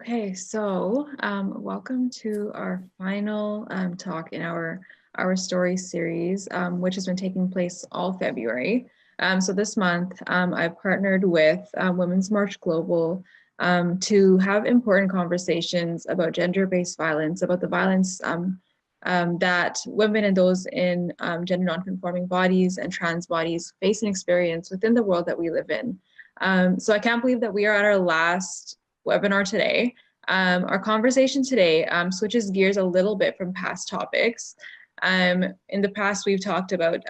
Okay, so welcome to our final talk in our story series, which has been taking place all February. So this month, I've partnered with Women's March Global to have important conversations about gender-based violence, about the violence that women and those in gender non-conforming bodies and trans bodies face and experience within the world that we live in. So I can't believe that we are at our last webinar today. Our conversation today switches gears a little bit from past topics. In the past, we've talked about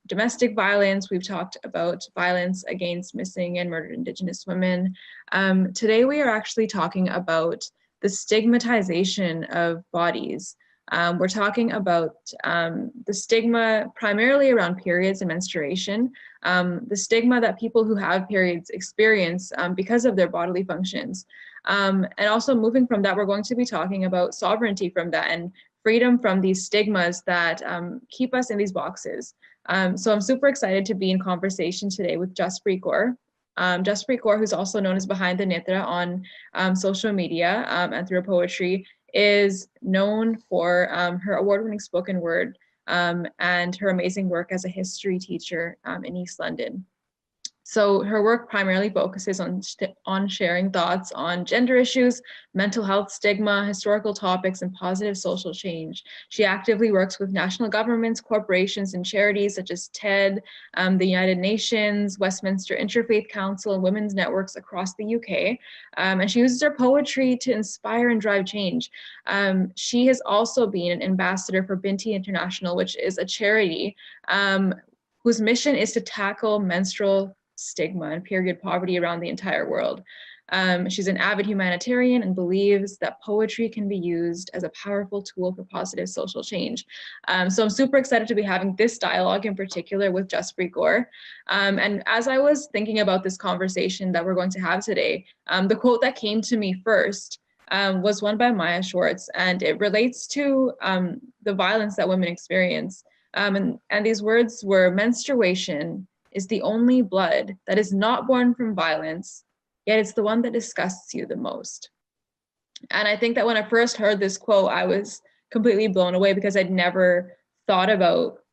domestic violence. We've talked about violence against missing and murdered Indigenous women. Today, we are actually talking about the stigmatization of bodies. We're talking about the stigma primarily around periods and menstruation, the stigma that people who have periods experience because of their bodily functions. And also moving from that, we're going to be talking about sovereignty from that and freedom from these stigmas that keep us in these boxes. So I'm super excited to be in conversation today with Jaspreet Kaur. Jaspreet Kaur, who's also known as Behind the Nitra on social media and through her poetry, is known for her award-winning spoken word and her amazing work as a history teacher in East London. So her work primarily focuses on sharing thoughts on gender issues, mental health stigma, historical topics, and positive social change. She actively works with national governments, corporations, and charities such as TED, the United Nations, Westminster Interfaith Council, and women's networks across the UK. And she uses her poetry to inspire and drive change. She has also been an ambassador for Binti International, which is a charity whose mission is to tackle menstrual stigma and period poverty around the entire world. She's an avid humanitarian and believes that poetry can be used as a powerful tool for positive social change. So I'm super excited to be having this dialogue in particular with Jaspreet Kaur. And as I was thinking about this conversation that we're going to have today, the quote that came to me first was one by Maya Schwartz, and it relates to the violence that women experience. And these words were, "Menstruation is the only blood that is not born from violence, yet it's the one that disgusts you the most." And I think that when I first heard this quote, I was completely blown away because I'd never thought about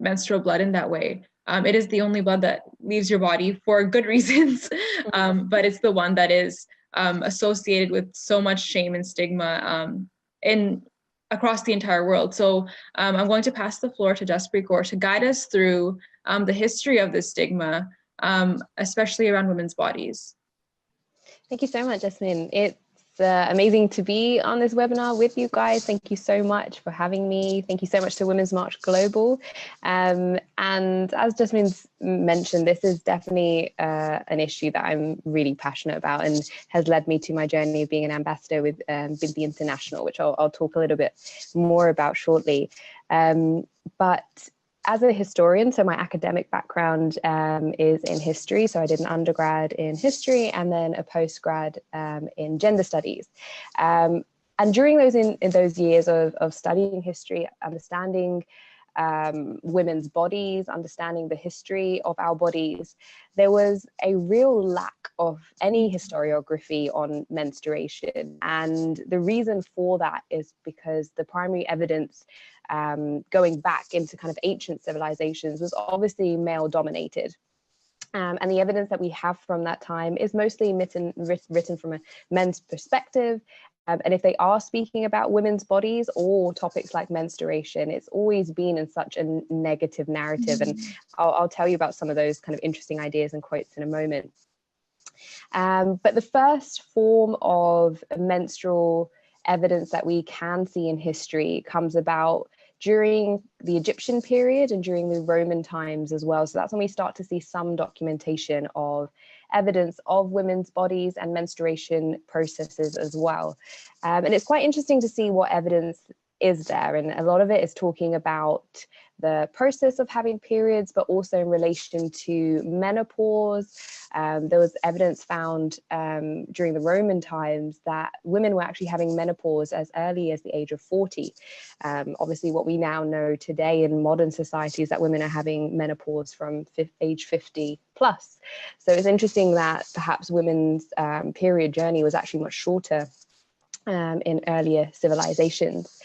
menstrual blood in that way. It is the only blood that leaves your body for good reasons, but it's the one that is associated with so much shame and stigma across the entire world. So I'm going to pass the floor to Jaspreet Kaur to guide us through the history of this stigma, especially around women's bodies. Thank you so much, Jasmin. It's amazing to be on this webinar with you guys. Thank you so much for having me. Thank you so much to Women's March Global. And as Jasmin mentioned, this is definitely an issue that I'm really passionate about and has led me to my journey of being an ambassador with Bodily International, which I'll talk a little bit more about shortly. But as a historian, so my academic background is in history. So I did an undergrad in history and then a postgrad in gender studies. And during those years of studying history, understanding women's bodies, understanding the history of our bodies, there was a real lack of any historiography on menstruation. And the reason for that is because the primary evidence going back into kind of ancient civilizations was obviously male dominated. And the evidence that we have from that time is mostly written from a men's perspective. And if they are speaking about women's bodies or topics like menstruation, it's always been in such a negative narrative. And I'll tell you about some of those kind of interesting ideas and quotes in a moment. But the first form of menstrual evidence that we can see in history comes about during the Egyptian period and during the Roman times as well. So that's when we start to see some documentation of evidence of women's bodies and menstruation processes as well. And it's quite interesting to see what evidence is there, and a lot of it is talking about the process of having periods, but also in relation to menopause. There was evidence found during the Roman times that women were actually having menopause as early as the age of 40. Obviously, what we now know today in modern society is that women are having menopause from age 50 plus. So it's interesting that perhaps women's period journey was actually much shorter in earlier civilizations.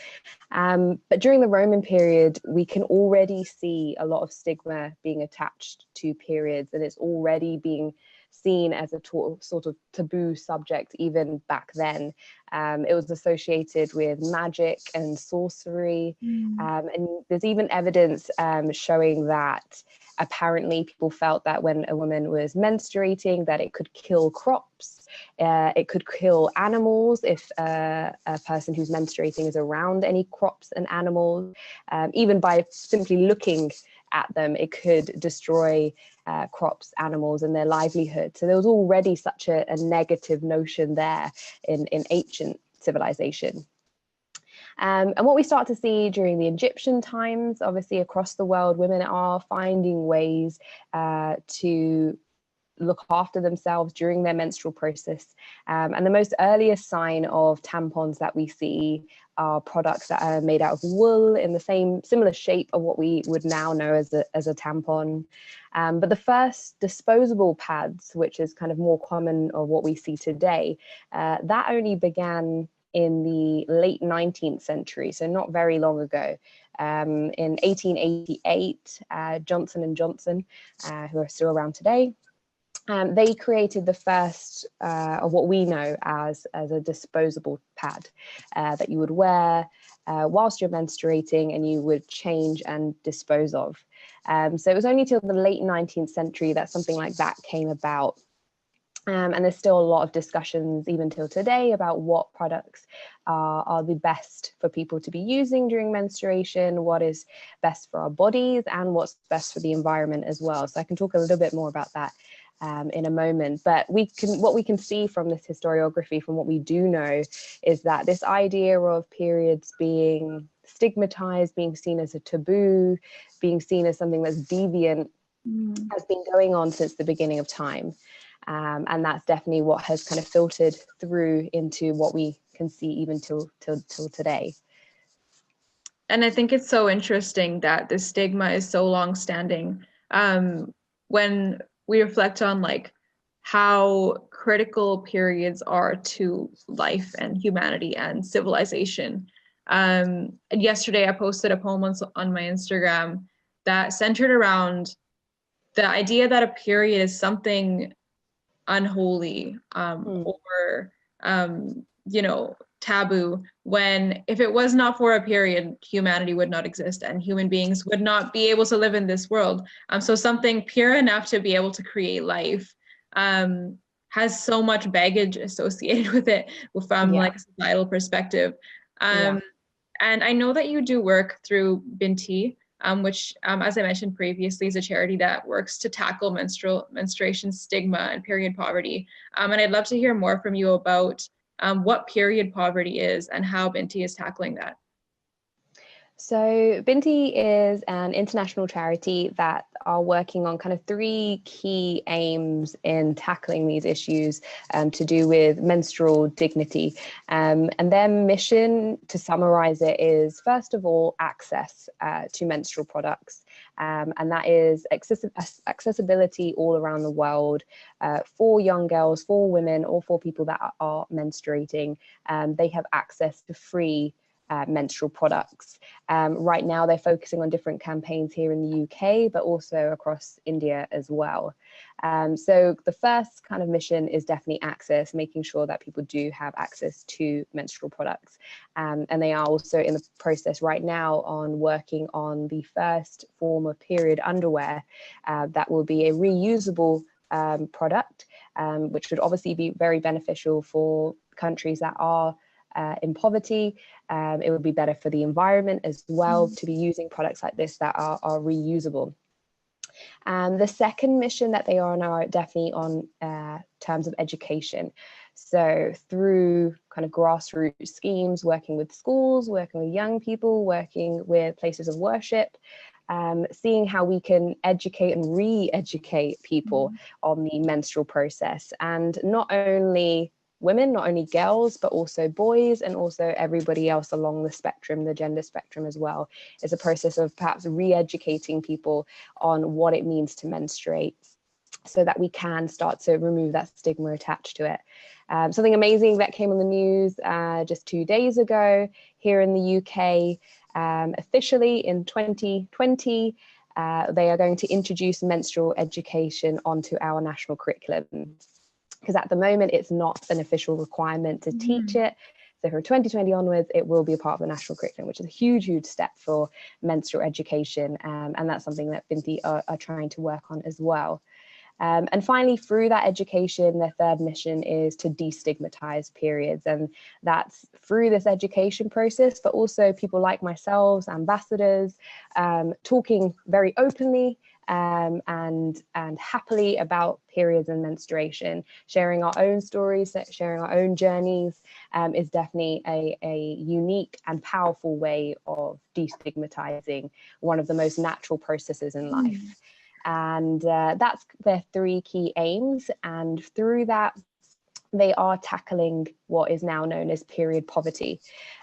But during the Roman period, we can already see a lot of stigma being attached to periods, and it's already being seen as a sort of taboo subject even back then. It was associated with magic and sorcery, and there's even evidence showing that apparently people felt that when a woman was menstruating, that it could kill crops, it could kill animals if a person who's menstruating is around any crops and animals. Even by simply looking at them, it could destroy crops, animals, and their livelihood. So there was already such a negative notion there in ancient civilization. And what we start to see during the Egyptian times, obviously across the world, women are finding ways to look after themselves during their menstrual process. And the most earliest sign of tampons that we see are products that are made out of wool in the similar shape of what we would now know as a tampon. But the first disposable pads, which is kind of more common of what we see today, that only began in the late 19th century, so not very long ago. In 1888, Johnson & Johnson, who are still around today, they created the first of what we know as a disposable pad that you would wear whilst you're menstruating, and you would change and dispose of. So it was only till the late 19th century that something like that came about. And there's still a lot of discussions even till today about what products are the best for people to be using during menstruation, what is best for our bodies, and what's best for the environment as well. So I can talk a little bit more about that in a moment. But what we can see from this historiography, from what we do know, is that this idea of periods being stigmatized, being seen as a taboo, being seen as something that's deviant, has been going on since the beginning of time. And that's definitely what has kind of filtered through into what we can see even till today. And I think it's so interesting that the stigma is so long-standing. When we reflect on like how critical periods are to life and humanity and civilization. And yesterday I posted a poem on my Instagram that centered around the idea that a period is something unholy or taboo, when if it was not for a period, humanity would not exist and human beings would not be able to live in this world. So something pure enough to be able to create life has so much baggage associated with it from like a societal perspective. And I know that you do work through Binti, which, as I mentioned previously, is a charity that works to tackle menstruation stigma and period poverty. And I'd love to hear more from you about what period poverty is and how Binti is tackling that. So Binti is an international charity that are working on kind of three key aims in tackling these issues to do with menstrual dignity. And their mission, to summarize it, is first of all, access to menstrual products. And that is accessibility all around the world for young girls, for women, or for people that are menstruating. They have access to free menstrual products. Right now, they're focusing on different campaigns here in the UK, but also across India as well. So the first kind of mission is definitely access, making sure that people do have access to menstrual products. And they are also in the process right now on working on the first form of period underwear that will be a reusable product, which would obviously be very beneficial for countries that are in poverty. It would be better for the environment as well to be using products like this that are reusable. The second mission that they are on are definitely on terms of education. So through kind of grassroots schemes, working with schools, working with young people, working with places of worship, seeing how we can educate and re-educate people on the menstrual process, and not only women, not only girls, but also boys, and also everybody else along the spectrum, the gender spectrum as well. It's a process of perhaps re-educating people on what it means to menstruate, so that we can start to remove that stigma attached to it. Something amazing that came on the news just 2 days ago here in the UK, officially in 2020, they are going to introduce menstrual education onto our national curriculum. Because at the moment, it's not an official requirement to teach it. So from 2020 onwards, it will be a part of the national curriculum, which is a huge, huge step for menstrual education. And that's something that Binti are trying to work on as well. And finally, through that education, their third mission is to destigmatize periods. And that's through this education process, but also people like myself, ambassadors, talking very openly and happily about periods and menstruation. Sharing our own stories, sharing our own journeys is definitely a unique and powerful way of destigmatizing one of the most natural processes in life. And that's their 3 key aims. And through that, they are tackling what is now known as period poverty.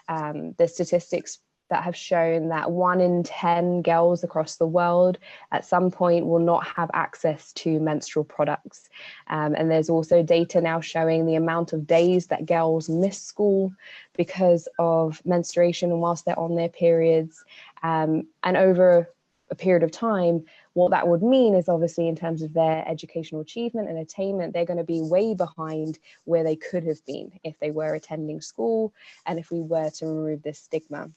The statistics that have shown that 1 in 10 girls across the world at some point will not have access to menstrual products. And there's also data now showing the amount of days that girls miss school because of menstruation and whilst they're on their periods. And over a period of time, what that would mean is obviously in terms of their educational achievement and attainment, they're going to be way behind where they could have been if they were attending school and if we were to remove this stigma.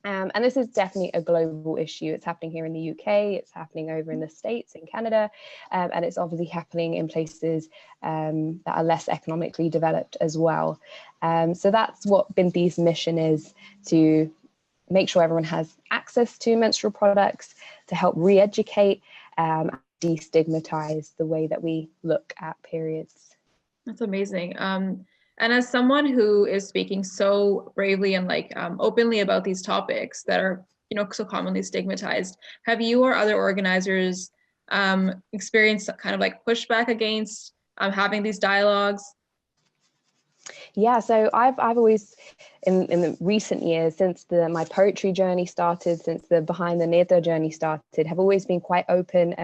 And this is definitely a global issue. It's happening here in the UK, it's happening over in the States, in Canada, and it's obviously happening in places that are less economically developed as well. So that's what Binti's mission is, to make sure everyone has access to menstrual products, to help re-educate, destigmatize the way that we look at periods. That's amazing. And as someone who is speaking so bravely and openly about these topics that are, so commonly stigmatized, have you or other organizers experienced kind of pushback against having these dialogues? Yeah, so I've always, in the recent years, since my poetry journey started, since the Behind the Neta journey started, have always been quite open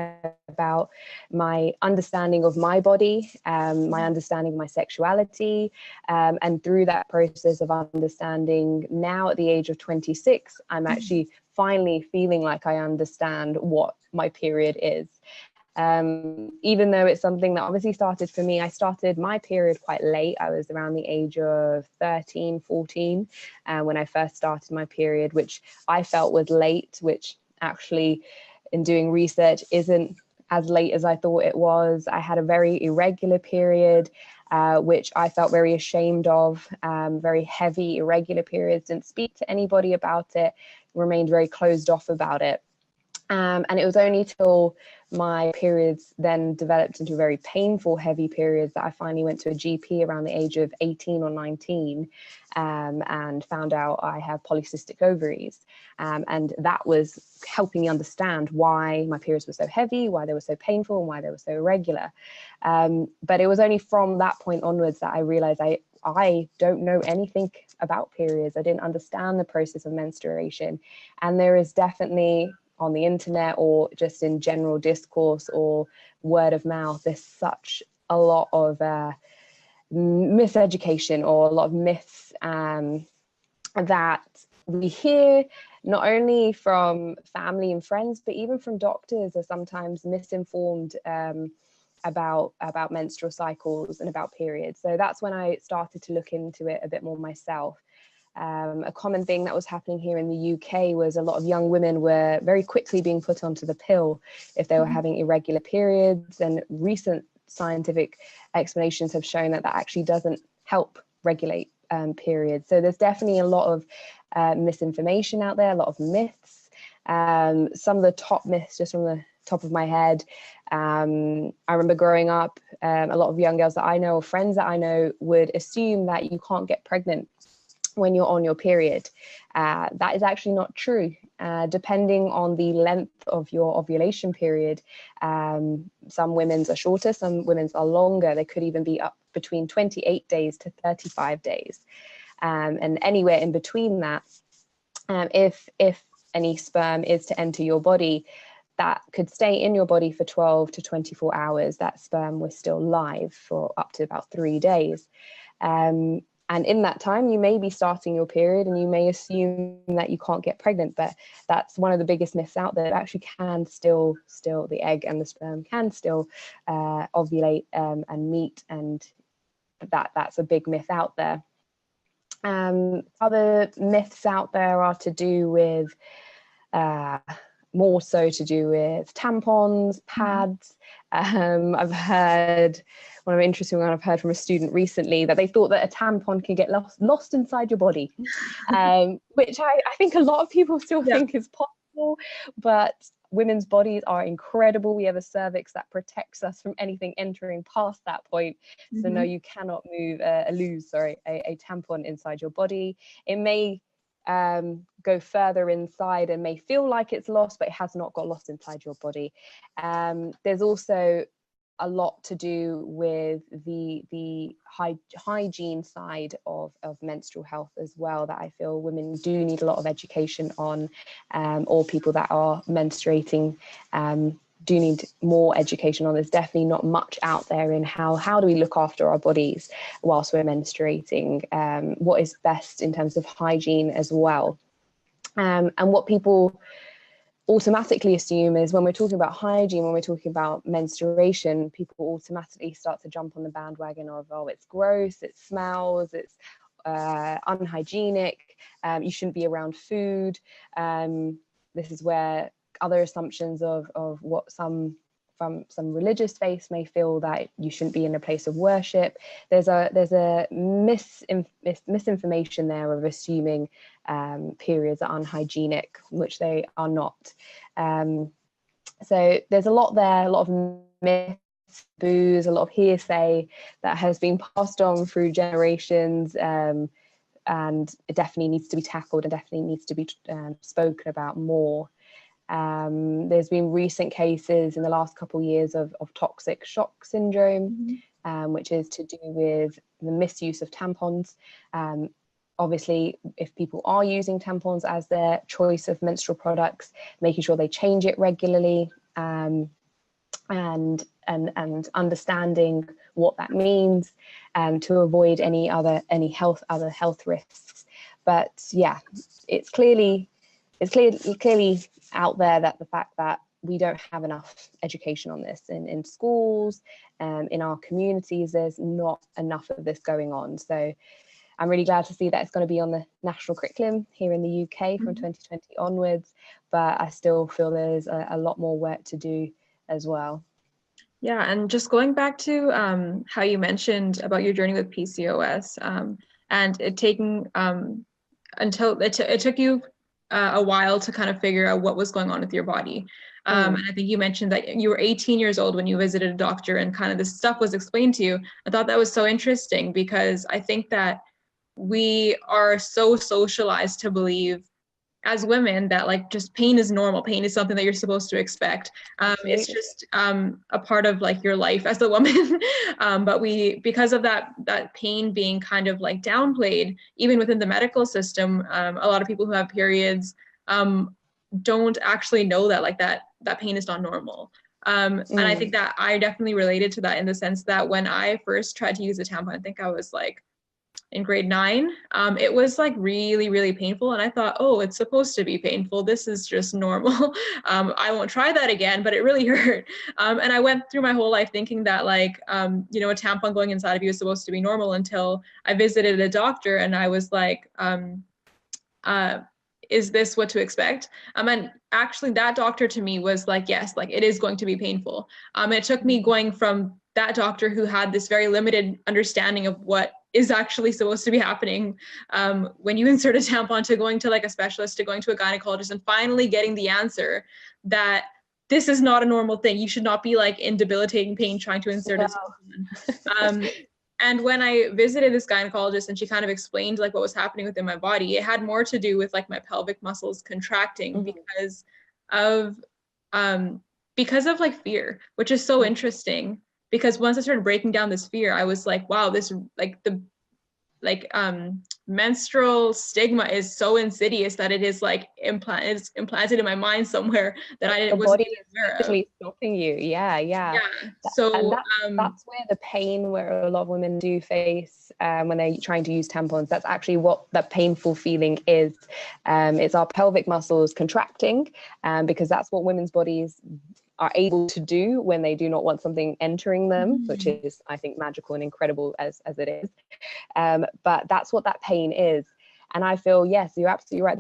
about my understanding of my body, my understanding of my sexuality, and through that process of understanding, now at the age of 26, I'm actually finally feeling like I understand what my period is. Even though it's something that obviously started for me, I started my period quite late. I was around the age of 13, 14 when I first started my period, which I felt was late, which actually in doing research isn't as late as I thought it was. I had a very irregular period, which I felt very ashamed of, very heavy, irregular periods, didn't speak to anybody about it, remained very closed off about it. And it was only till my periods then developed into very painful, heavy periods that I finally went to a GP around the age of 18 or 19 and found out I have polycystic ovaries. And that was helping me understand why my periods were so heavy, why they were so painful, and why they were so irregular. But it was only from that point onwards that I realized I don't know anything about periods. I didn't understand the process of menstruation. And there is definitely, on the internet or just in general discourse or word of mouth, there's such a lot of miseducation or a lot of myths that we hear, not only from family and friends, but even from doctors are sometimes misinformed about menstrual cycles and about periods. So that's when I started to look into it a bit more myself. A common thing that was happening here in the UK was a lot of young women were very quickly being put onto the pill if they were having irregular periods, and recent scientific explanations have shown that that actually doesn't help regulate periods. So there's definitely a lot of misinformation out there, a lot of myths. Some of the top myths, just from the top of my head. I remember growing up, a lot of young girls that I know, or friends that I know, would assume that you can't get pregnant when you're on your period. That is actually not true. Depending on the length of your ovulation period, some women's are shorter, some women's are longer. They could even be up between 28 days to 35 days. And anywhere in between that, if any sperm is to enter your body, that could stay in your body for 12 to 24 hours. That sperm was still live for up to about 3 days. And in that time, you may be starting your period and you may assume that you can't get pregnant, but that's one of the biggest myths out there. It actually can still the egg and the sperm can still ovulate and meet, and that's a big myth out there. Other myths out there are to do with, more so to do with tampons, pads. I've heard one of the interesting one I've heard from a student recently, that they thought that a tampon can get lost inside your body, which I think a lot of people still think is possible, but women's bodies are incredible. We have a cervix that protects us from anything entering past that point. So no, you cannot lose a tampon inside your body. It may go further inside and may feel like it's lost, but it has not got lost inside your body. There's also a lot to do with the hygiene side of menstrual health as well, that I feel women do need a lot of education on, or people that are menstruating do need more education on. There's definitely not much out there in how do we look after our bodies whilst we're menstruating, what is best in terms of hygiene as well. And what people automatically assume is, when we're talking about hygiene, when we're talking about menstruation, people automatically start to jump on the bandwagon of, oh, it's gross, it smells, it's unhygienic, you shouldn't be around food. This is where other assumptions of what some religious faiths may feel, that you shouldn't be in a place of worship. There's a misinformation there of assuming periods are unhygienic, which they are not. So there's a lot there, a lot of myths, taboos, a lot of hearsay that has been passed on through generations, and it definitely needs to be tackled and definitely needs to be spoken about more. There's been recent cases in the last couple of years of toxic shock syndrome, which is to do with the misuse of tampons. Obviously, if people are using tampons as their choice of menstrual products, making sure they change it regularly, and understanding what that means, to avoid any other health risks. But yeah, it's clearly out there that the fact that we don't have enough education on this in schools, in our communities, there's not enough of this going on. So I'm really glad to see that it's going to be on the national curriculum here in the UK from 2020 onwards, but I still feel there's a lot more work to do as well. Yeah, and just going back to how you mentioned about your journey with PCOS, and it taking until it took you a while to kind of figure out what was going on with your body. And I think you mentioned that you were 18 years old when you visited a doctor and kind of this stuff was explained to you. I thought that was so interesting, because I think that we are so socialized to believe as women that like just pain is normal. Pain is something that you're supposed to expect. It's just a part of like your life as a woman. But because of that pain being kind of like downplayed, even within the medical system, a lot of people who have periods don't actually know that like that pain is not normal. And I think that I definitely related to that in the sense that when I first tried to use a tampon, I think I was like in grade 9, it was like really, really painful. And I thought, oh, it's supposed to be painful. This is just normal. I won't try that again, but it really hurt. And I went through my whole life thinking that like, a tampon going inside of you is supposed to be normal, until I visited a doctor and I was like, is this what to expect? And actually that doctor to me was like, yes, like it is going to be painful. It took me going from that doctor who had this very limited understanding of what is actually supposed to be happening when you insert a tampon, to going to like a specialist, to going to a gynecologist, and finally getting the answer that this is not a normal thing. You should not be like in debilitating pain trying to insert a and when I visited this gynecologist and she kind of explained like what was happening within my body, it had more to do with like my pelvic muscles contracting of like fear, which is so interesting, because once I started breaking down this fear, I was like, wow, this like the menstrual stigma is so insidious that it is like implanted in my mind somewhere that I wasn't aware of. Stopping you. Yeah. So and that's where the pain, where a lot of women do face when they're trying to use tampons, that's actually what that painful feeling is. It's our pelvic muscles contracting, because that's what women's bodies are able to do when they do not want something entering them, which is, I think, magical and incredible as it is. But that's what that pain is. And I feel, yes, you're absolutely right,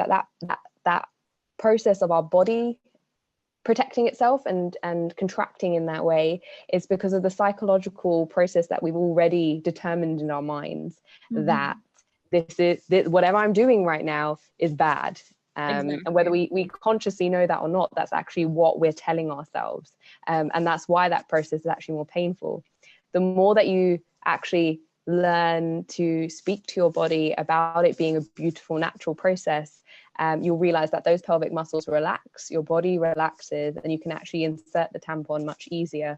that process of our body protecting itself and contracting in that way is because of the psychological process that we've already determined in our minds, that whatever I'm doing right now is bad. And whether we consciously know that or not, that's actually what we're telling ourselves. And that's why that process is actually more painful. The more that you actually learn to speak to your body about it being a beautiful, natural process, you'll realize that those pelvic muscles relax, your body relaxes, and you can actually insert the tampon much easier.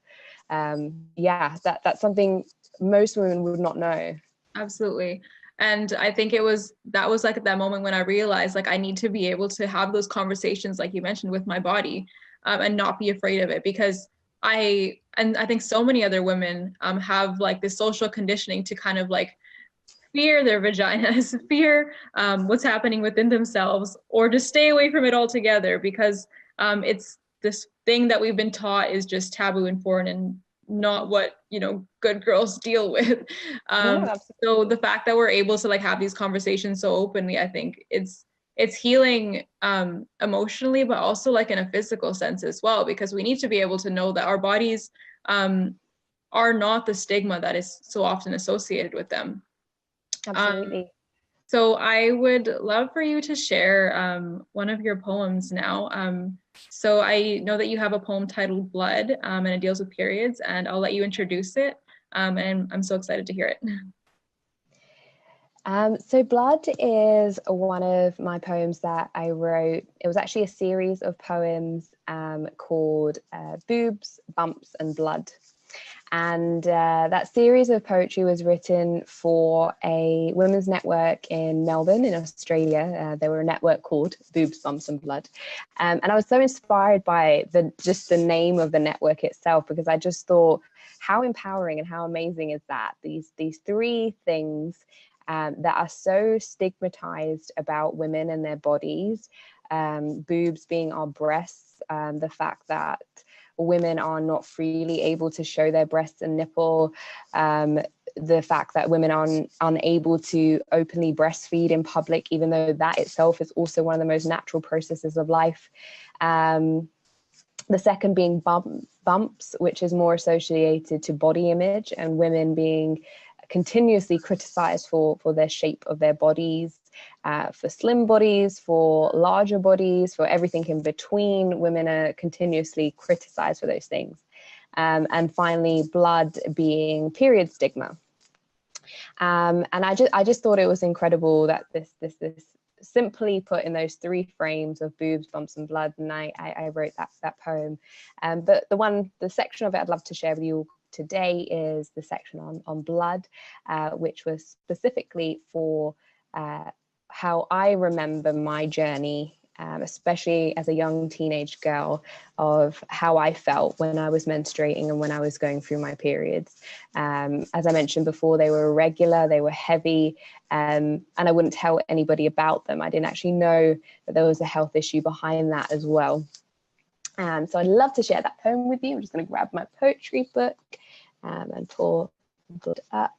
That's something most women would not know. Absolutely. And I think that was like at that moment when I realized like I need to be able to have those conversations, like you mentioned, with my body, and not be afraid of it, because I think so many other women have like this social conditioning to kind of like fear their vaginas, fear what's happening within themselves, or just stay away from it altogether, because it's this thing that we've been taught is just taboo and foreign and not what, you know, good girls deal with. So the fact that we're able to like have these conversations so openly, I think it's healing emotionally, but also like in a physical sense as well, because we need to be able to know that our bodies are not the stigma that is so often associated with them. Absolutely. So I would love for you to share one of your poems now. So I know that you have a poem titled Blood, and it deals with periods, and I'll let you introduce it. And I'm so excited to hear it. So Blood is one of my poems that I wrote. It was actually a series of poems called Boobs, Bumps and Blood. And that series of poetry was written for a women's network in Melbourne, in Australia. They were a network called Boobs, Bumps and Blood. And I was so inspired by just the name of the network itself, because I just thought, how empowering and how amazing is that? These three things that are so stigmatized about women and their bodies, boobs being our breasts, the fact that women are not freely able to show their breasts and nipple, the fact that women are unable to openly breastfeed in public, even though that itself is also one of the most natural processes of life. The second being bumps, which is more associated to body image, and women being continuously criticized for their shape of their bodies, for slim bodies, for larger bodies, for everything in between. Women are continuously criticized for those things. And finally, blood being period stigma. And I just thought it was incredible that this simply put in those three frames of boobs, bumps and blood, and I wrote that poem. But the section of it I'd love to share with you today is the section on blood, which was specifically for how I remember my journey, especially as a young teenage girl, of how I felt when I was menstruating and when I was going through my periods. As I mentioned before, they were irregular, they were heavy, and I wouldn't tell anybody about them. I didn't actually know that there was a health issue behind that as well. So I'd love to share that poem with you. I'm just going to grab my poetry book and pull it up.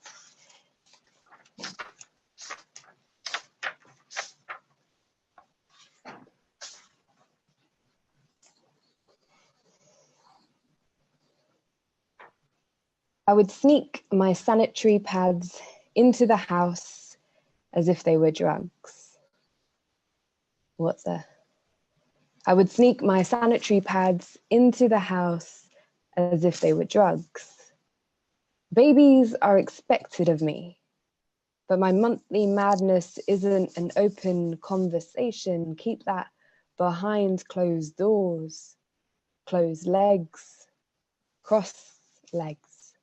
I would sneak my sanitary pads into the house as if they were drugs. What's a I would sneak my sanitary pads into the house as if they were drugs. Babies are expected of me, but my monthly madness isn't an open conversation. Keep that behind closed doors, closed legs, cross legs.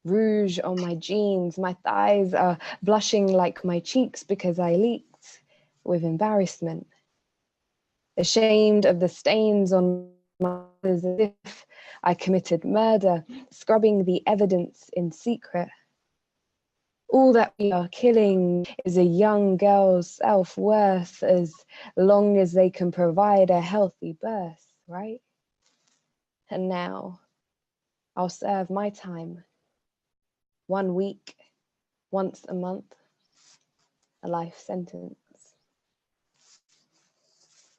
Rouge on my jeans, my thighs are blushing like my cheeks because I leaked with embarrassment. Ashamed of the stains on my as if I committed murder, scrubbing the evidence in secret. All that we are killing is a young girl's self-worth as long as they can provide a healthy birth, right? And now I'll serve my time. 1 week, once a month, a life sentence.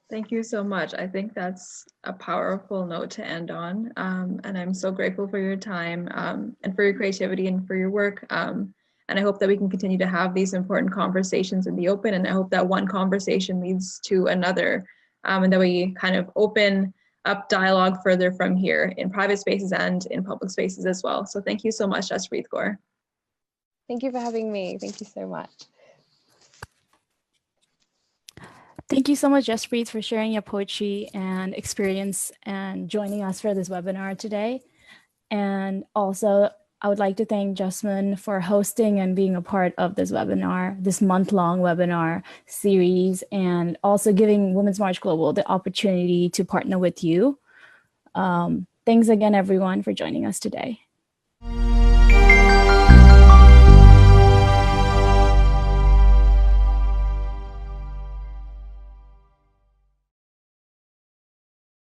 Thank you so much. I think that's a powerful note to end on. And I'm so grateful for your time and for your creativity and for your work. And I hope that we can continue to have these important conversations in the open. And I hope that one conversation leads to another and that we kind of open up dialogue further from here in private spaces and in public spaces as well. So thank you so much, Jaspreet Kaur. Thank you for having me. Thank you so much. Thank you so much, Jaspreet, for sharing your poetry and experience and joining us for this webinar today. And also, I would like to thank Jasmin for hosting and being a part of this webinar, this month-long webinar series, and also giving Women's March Global the opportunity to partner with you. Thanks again, everyone, for joining us today.